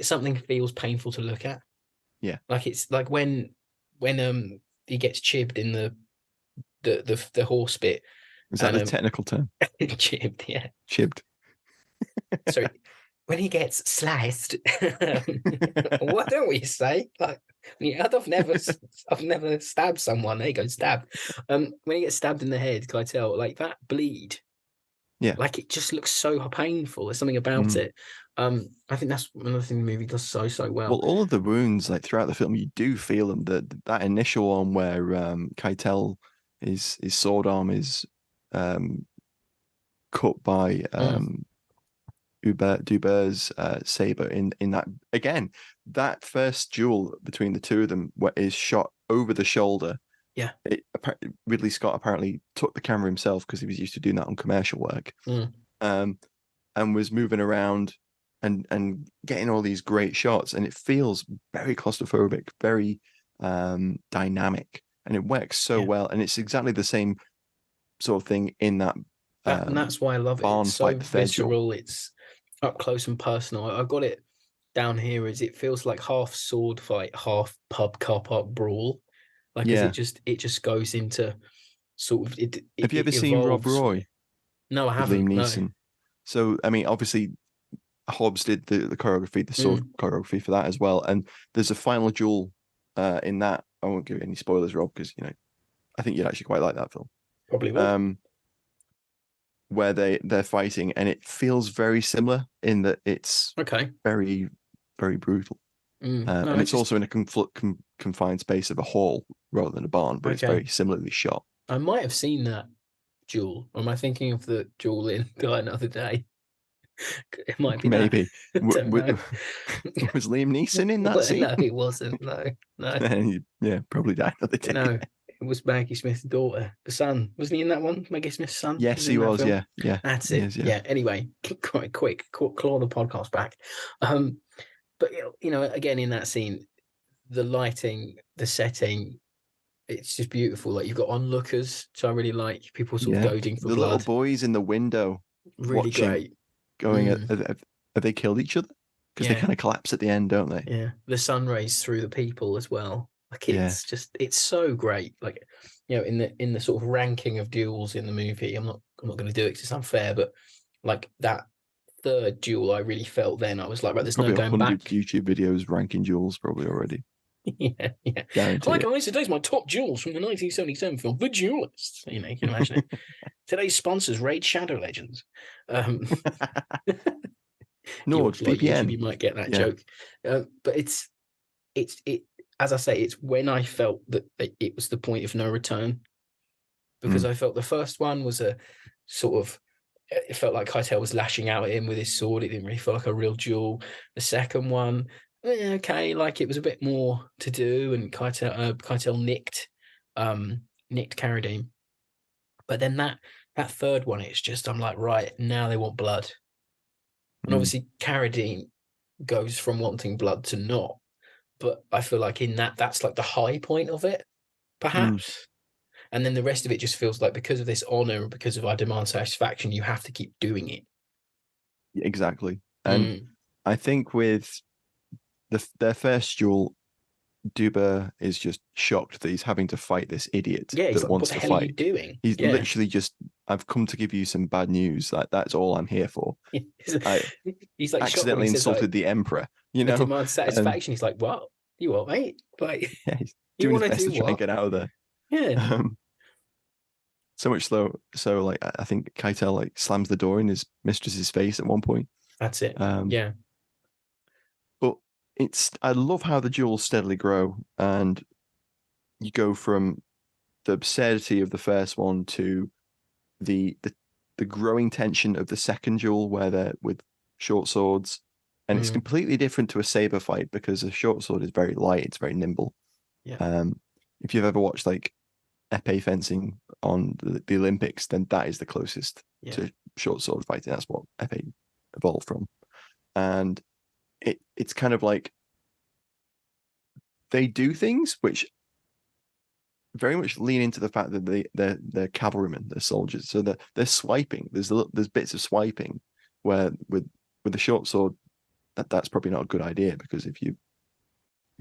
something feels painful to look at. Yeah. Like it's like when he gets chibbed in the horse bit. Is that the technical term? Chibbed, yeah. Chibbed. Sorry. When he gets sliced, what don't we say? Like, I've never stabbed someone. There you go, stab. When he gets stabbed in the head, Keitel, like that bleed. Yeah. Like it just looks so painful. There's something about it. I think that's another thing the movie does so well. Well, all of the wounds, like throughout the film, you do feel them. That initial one where Keitel, his sword arm is cut by Duber's saber in that, again, that first duel between the two of them is shot over the shoulder. Yeah. Ridley Scott apparently took the camera himself because he was used to doing that on commercial work, and was moving around and getting all these great shots, and it feels very claustrophobic, very dynamic, and it works so well, and it's exactly the same sort of thing in that. And that's why I love it. It's so visceral. It's up close and personal. I've got it down here as it feels like half sword fight, half pub car park brawl. Like it just goes into sort of it. Have you ever seen Rob Roy? No, I haven't. Liam Neeson. No. So I mean, obviously, Hobbs did the choreography, the sword choreography for that as well. And there's a final duel in that. I won't give you any spoilers, Rob, because I think you'd actually quite like that film. Probably will. Where they're fighting, and it feels very similar in that it's very, very brutal. And it's also in a confined space of a hall rather than a barn, but it's very similarly shot. I might have seen that duel. Or am I thinking of the duel in Die Another Day? It might be maybe. Was Liam Neeson in that scene? No, he wasn't. No. Yeah, probably Die Another Day. No, It was Maggie Smith's daughter, the son. Wasn't he in that one? Maggie Smith's son? Yes, in he that was. film? Yeah. That's he it. is, Yeah. Anyway, quite quick, claw the podcast back. But again, in that scene, the lighting, the setting, it's just beautiful. Like you've got onlookers, so I really like people sort of goading for the little blood. boys in the window Really watching, great. going, have they killed each other? Because they Yeah. kind of collapse at the end, don't they? Yeah, the sun rays through the people as well. Like Yeah. it's so great. Like in the sort of ranking of duels in the movie, I'm not going to do it because it's unfair, but like that third duel, I really felt then I was like, right, there's Probably no going 100 back. YouTube videos ranking duels probably already. Yeah. Guaranteed. Hi guys, today's my top duels from the 1977 film The Duellists. You can imagine it. Today's sponsors Raid Shadow Legends. Nord, VPN. You might get that joke, but it's as I say, it's when I felt that it was the point of no return, because I felt the first one was a sort of, it felt like Keitel was lashing out at him with his sword. It didn't really feel like a real duel. The second one, okay, like it was a bit more to do, and Keitel nicked Carradine. But then that third one, it's just, I'm like, right, now they want blood. And obviously Carradine goes from wanting blood to not. But I feel like in that's like the high point of it, perhaps. And then the rest of it just feels like, because of this honor, because of our demand satisfaction, you have to keep doing it. Exactly. And I think with their first duel, Duber is just shocked that he's having to fight this idiot that wants to fight. What the hell are you doing? He's literally just, I've come to give you some bad news. Like, that's all I'm here for. He's like accidentally insulted the emperor. Demand satisfaction. He's like, what? You what, mate? Like, he's doing his best to try and get out of there. Yeah. So much so like I think Keitel like slams the door in his mistress's face at one point. That's it. Yeah. But I love how the duels steadily grow, and you go from the absurdity of the first one to the growing tension of the second duel, where they're with short swords, and it's completely different to a saber fight because a short sword is very light, it's very nimble. Yeah. If you've ever watched like épée fencing on the Olympics, then that is the closest to short sword fighting. That's what épée evolved from. And it's kind of like they do things which very much lean into the fact that they're cavalrymen, they're soldiers, so they're swiping. There's bits of swiping where with the short sword, that's probably not a good idea, because if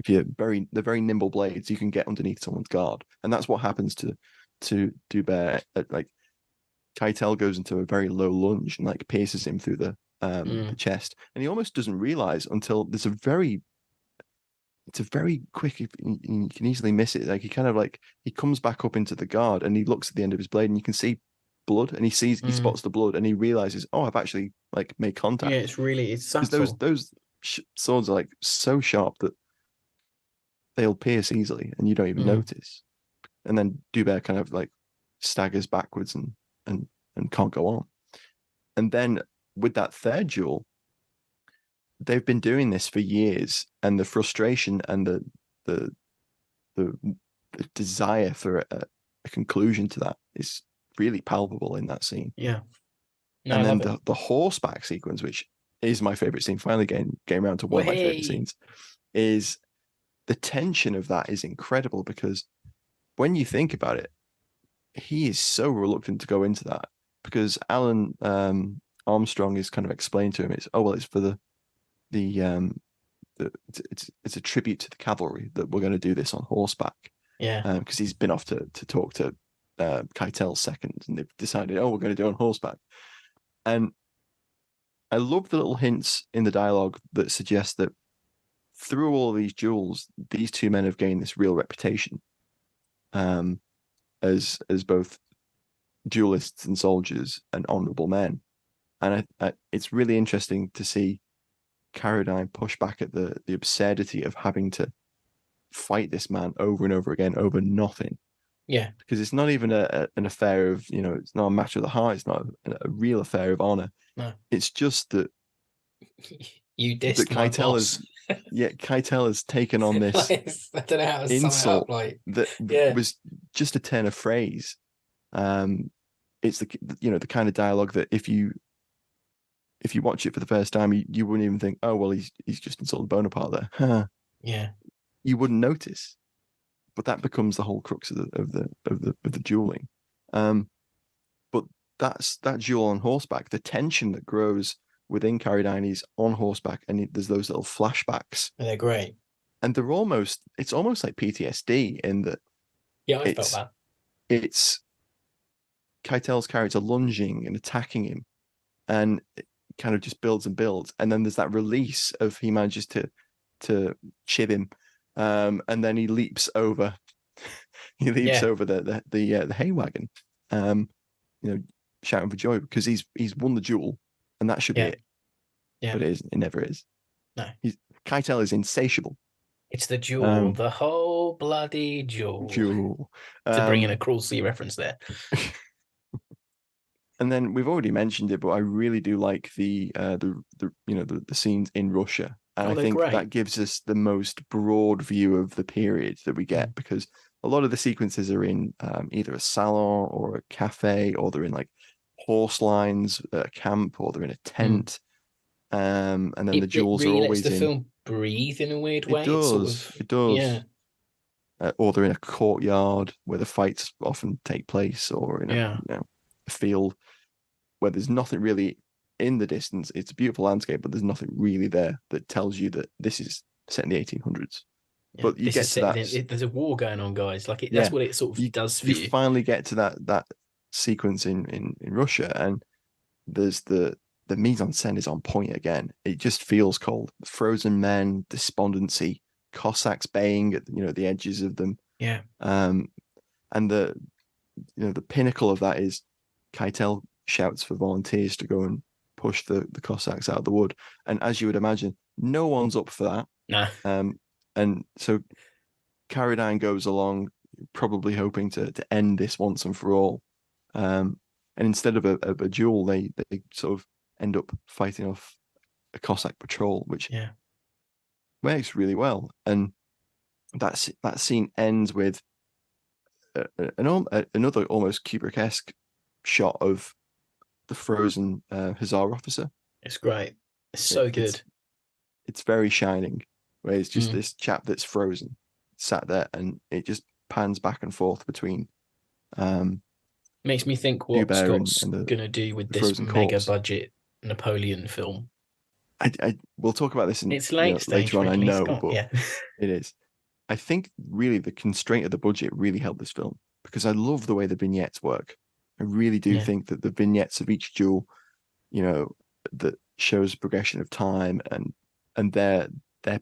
they're very nimble blades, you can get underneath someone's guard, and that's what happens to Duber. Like Keitel goes into a very low lunge and like pierces him through the chest, and he almost doesn't realize until it's a very quick, you can easily miss it. Like he comes back up into the guard and he looks at the end of his blade and you can see blood, and he spots the blood and he realizes, oh, I've actually like made contact. Yeah, it's subtle. Those swords are like so sharp that they'll pierce easily and you don't even notice. And then Duber kind of like staggers backwards and can't go on. And then with that third duel, they've been doing this for years, and the frustration and the desire for a conclusion to that is really palpable in that scene. Yeah. No, and then the horseback sequence, which is my favorite scene, finally getting around to one of my favorite scenes, is the tension of that is incredible, because when you think about it, he is so reluctant to go into that, because Alan Armstrong is kind of explained to him, it's for it's a tribute to the cavalry that we're going to do this on horseback. Yeah. Because he's been off to talk to Keitel second, and they've decided, we're going to do it on horseback. And I love the little hints in the dialogue that suggest that through all these duels, these two men have gained this real reputation as both duelists and soldiers and honorable men. And it's really interesting to see Carradine push back at the absurdity of having to fight this man over and over again over nothing. Yeah. Because it's not even an affair of, it's not a matter of the heart. It's not a real affair of honor. No. It's just that you dissed my boss. Yet Keitel has taken on this I don't know how to sum it insult up. Like, that yeah, was just a turn of phrase. It's the kind of dialogue that if you watch it for the first time, you wouldn't even think, oh well, he's just insulted Bonaparte there. Huh. yeah, You wouldn't notice, but that becomes the whole crux of the dueling. But that's that duel on horseback, the tension that grows within Carradine. He's on horseback, and there's those little flashbacks, they're great. and it's almost like PTSD in that Yeah, I felt that. it's Keitel's character lunging and attacking him, and it kind of just builds and builds, and then there's that release of he manages to chib him, and then he leaps over over the hay wagon, shouting for joy because he's won the duel, and that should be it. Yeah, but it never is. No, Keitel is insatiable. It's the duel, the whole bloody duel. To bring in a Cruel Sea reference there. And then we've already mentioned it, but I really do like the scenes in Russia, and I think that gives us the most broad view of the period that we get, because a lot of the sequences are in either a salon or a cafe, or they're in like horse lines at a camp, or they're in a tent. And then the duels really are always lets the film breathe in a weird way. It does. Yeah. Or they're in a courtyard where the fights often take place, or in a field where there's nothing really in the distance. It's a beautiful landscape, but there's nothing really there that tells you that this is set in the 1800s. Yeah, but you get to that. There's a war going on, guys. Like that's what it sort of does for you. You finally get to that sequence in Russia, and there's the mise en scène is on point again. It just feels cold. Frozen men, despondency, Cossacks baying at the edges of them. Yeah. And the pinnacle of that is Keitel shouts for volunteers to go and push the Cossacks out of the wood. And as you would imagine, no one's up for that. Nah. And so Carradine goes along, probably hoping to end this once and for all. And instead of a duel, they sort of end up fighting off a Cossack patrol, which works really well. And that scene ends with another almost Kubrick-esque shot of the frozen Hussar officer. It's great. It's so good. It's very shining, where it's just this chap that's frozen, sat there, and it just pans back and forth between. Makes me think what Scott's going to do with this mega budget Napoleon film. We'll talk about this later on. I know, Scott, but it is. I think really the constraint of the budget really helped this film, because I love the way the vignettes work. I really do think that the vignettes of each duel, that shows progression of time and their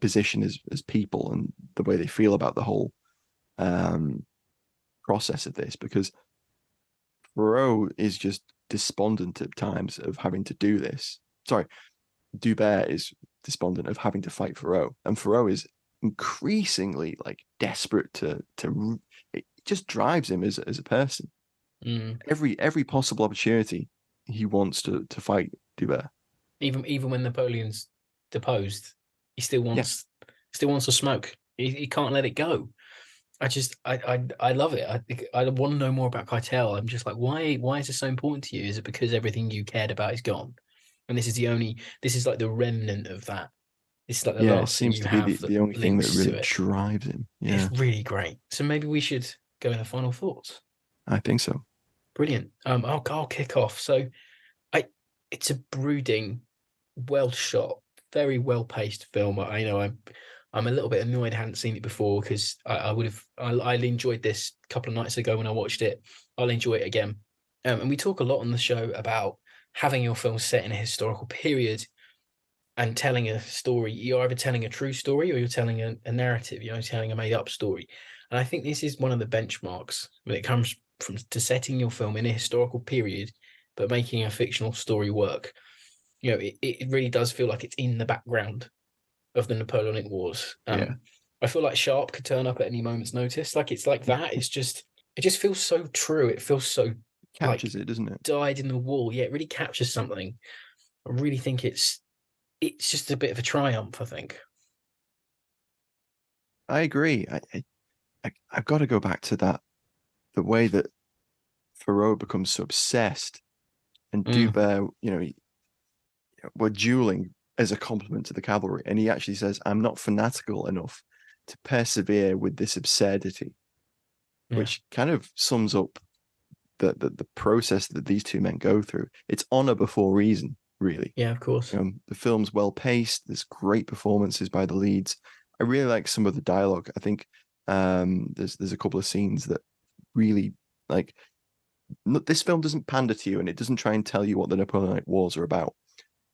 position as people and the way they feel about the whole process of this, because Perrault is just despondent at times of having to do this. Sorry, Dubert is despondent of having to fight Perrault, and Perrault is increasingly like desperate to it just drives him as a person. Every possible opportunity he wants to fight Dubert. Even when Napoleon's deposed, he still wants to smoke. He can't let it go. I love it. I want to know more about Keitel. I'm just like, why is this so important to you? Is it because everything you cared about is gone, and this is like the remnant of that? It's like the last it seems thing you to be have the only thing that really it. drives him. Yeah, it's really great. So maybe we should go in the final thoughts. I think so. Brilliant. I'll kick off. So, it's a brooding, well shot, very well paced film. I'm a little bit annoyed I hadn't seen it before, because I enjoyed this a couple of nights ago when I watched it. I'll enjoy it again. And we talk a lot on the show about having your film set in a historical period and telling a story. You're either telling a true story or you're telling a narrative, telling a made up story. And I think this is one of the benchmarks when it comes to setting your film in a historical period, but making a fictional story work. It really does feel like it's in the background of the Napoleonic Wars. I feel like Sharp could turn up at any moment's notice. Like it's like that. It just feels so true. It feels so captures it, doesn't it? Dyed in the wool. Yeah, it really captures something. I really think it's just a bit of a triumph, I think. I agree. I've got to go back to that, the way that Thoreau becomes so obsessed, and Dubert, we're dueling as a compliment to the cavalry, and he actually says, "I'm not fanatical enough to persevere with this absurdity," which kind of sums up the process that these two men go through. It's honor before reason, really. Yeah, of course. The film's well paced. There's great performances by the leads. I really like some of the dialogue. I think there's a couple of scenes that really, like, this film doesn't pander to you, and it doesn't try and tell you what the Napoleonic Wars are about.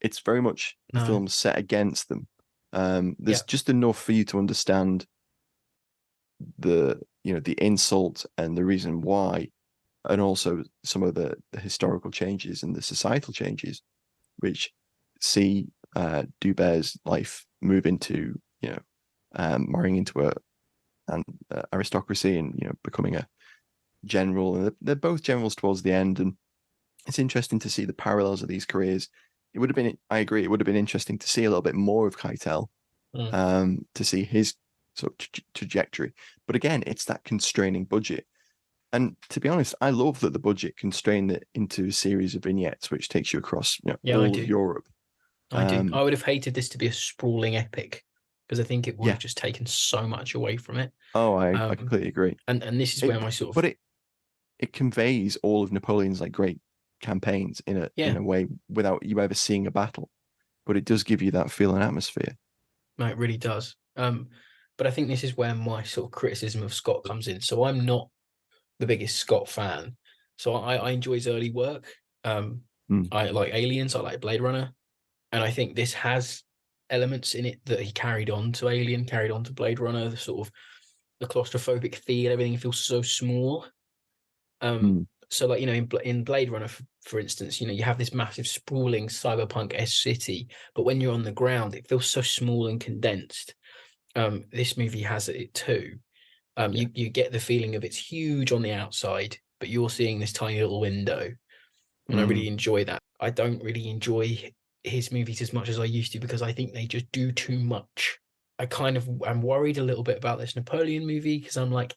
It's very much the film set against them. There's just enough for you to understand the insult and the reason why, and also some of the historical changes and the societal changes, which see Dubert's life move into marrying into an aristocracy and becoming a general. And they're both generals towards the end, and it's interesting to see the parallels of these careers. It would have been, I agree, it would have been interesting to see a little bit more of Keitel, to see his sort of trajectory. But again, it's that constraining budget. And to be honest, I love that the budget constrained it into a series of vignettes, which takes you across all of Europe. I do. I would have hated this to be a sprawling epic, because I think it would have just taken so much away from it. Oh, I completely agree. And this is where my sort of... But it conveys all of Napoleon's great campaigns in a way without you ever seeing a battle. But it does give you that feel and atmosphere. No, it really does. But I think this is where my sort of criticism of Scott comes in. So I'm not the biggest Scott fan. So I enjoy his early work. I like Aliens, I like Blade Runner. And I think this has elements in it that he carried on to Alien, carried on to Blade Runner, the sort of the claustrophobic feel, everything feels so small. So in Blade Runner, for instance, you have this massive sprawling cyberpunk-esque city, but when you're on the ground, it feels so small and condensed. This movie has it too. You get the feeling of it's huge on the outside, but you're seeing this tiny little window. And I really enjoy that. I don't really enjoy his movies as much as I used to, because I think they just do too much. I'm worried a little bit about this Napoleon movie, because I'm like,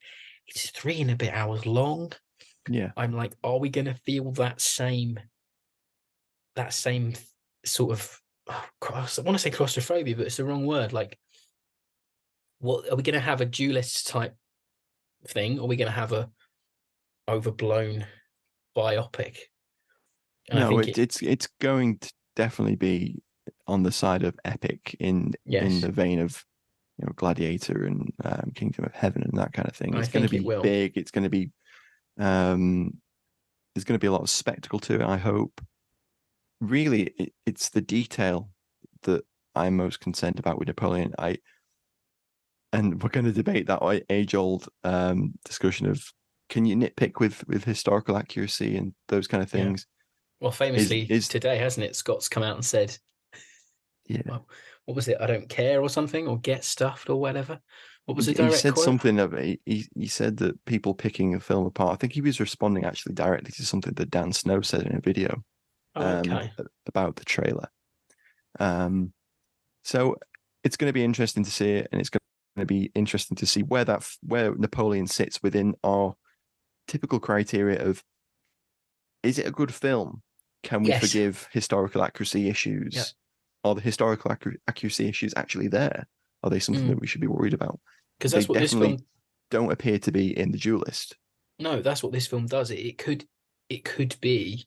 it's 3 and a bit hours long. Yeah. I'm like, are we going to feel that same sort of, I want to say claustrophobia, but it's the wrong word. Like, what are we going to have, a Duellists type thing, or are we going to have a overblown biopic? And no, I think it's going to definitely be on the side of epic in the vein of Gladiator and Kingdom of Heaven and that kind of thing. It's going to be big. It's going to be there's going to be a lot of spectacle to it, I hope. Really, it's the detail that I'm most concerned about with Napoleon. And we're going to debate that age-old discussion of, can you nitpick with historical accuracy and those kind of things? Well, famously today, hasn't it? Scott's come out and said, well, what was it? I don't care or something, or get stuffed or whatever. What was the direct He said quote? something of he said that people picking a film apart. I think he was responding actually directly to something that Dan Snow said in a video about the trailer. So it's going to be interesting to see it, and it's going to be interesting to see where Napoleon sits within our typical criteria of, is it a good film? Can we forgive historical accuracy issues? Yeah. Are the historical accuracy issues actually there? Are they something that we should be worried about? Because that's what this film don't appear to be in the Duelist. No, that's what this film does. It could be,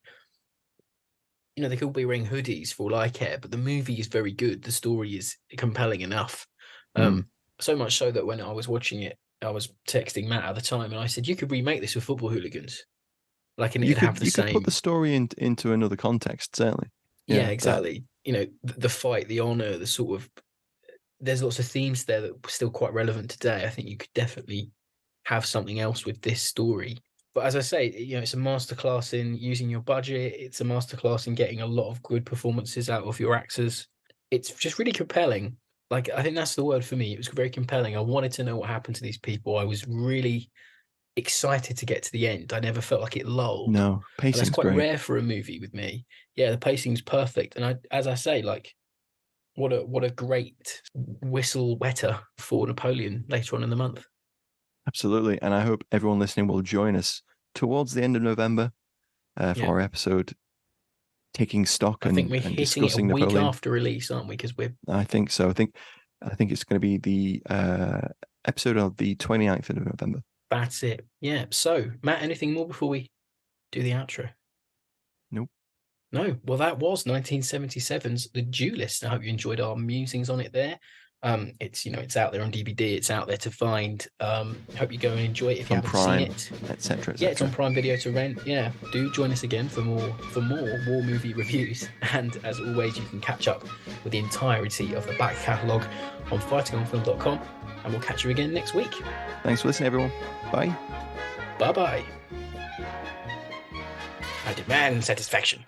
they could be wearing hoodies for all I care, but the movie is very good. The story is compelling enough. So much so that when I was watching it, I was texting Matt at the time, and I said, you could remake this with football hooligans. And you could put the story into another context, certainly. Yeah, exactly. The fight, the honor, the sort of, there's lots of themes there that are still quite relevant today. I think you could definitely have something else with this story. But as I say, it's a masterclass in using your budget. It's a masterclass in getting a lot of good performances out of your actors. It's just really compelling. I think that's the word for me. It was very compelling. I wanted to know what happened to these people. I was really excited to get to the end. I never felt like it lulled. No, pacing's that's quite great. rare for a movie with me. Yeah, the pacing's perfect. And as I say, what a great whistle wetter for Napoleon later on in the month. Absolutely. And I hope everyone listening will join us towards the end of November for our episode taking stock I think we're and hitting it a discussing week Napoleon. after release, aren't we? Because I think so. I think it's going to be the episode of the 29th of November. That's it. Yeah. So, Matt, anything more before we do the outro? Nope. No. Well, that was 1977's The Duelist. I hope you enjoyed our musings on it there. It's out there on DVD. It's out there to find. Hope you go and enjoy it if you haven't Prime, seen it, etc. Yeah, it's on Prime Video to rent. Yeah, do join us again for more war movie reviews. And as always, you can catch up with the entirety of the back catalogue on fightingonfilm.com. And we'll catch you again next week. Thanks for listening, everyone. Bye. Bye bye. I demand satisfaction.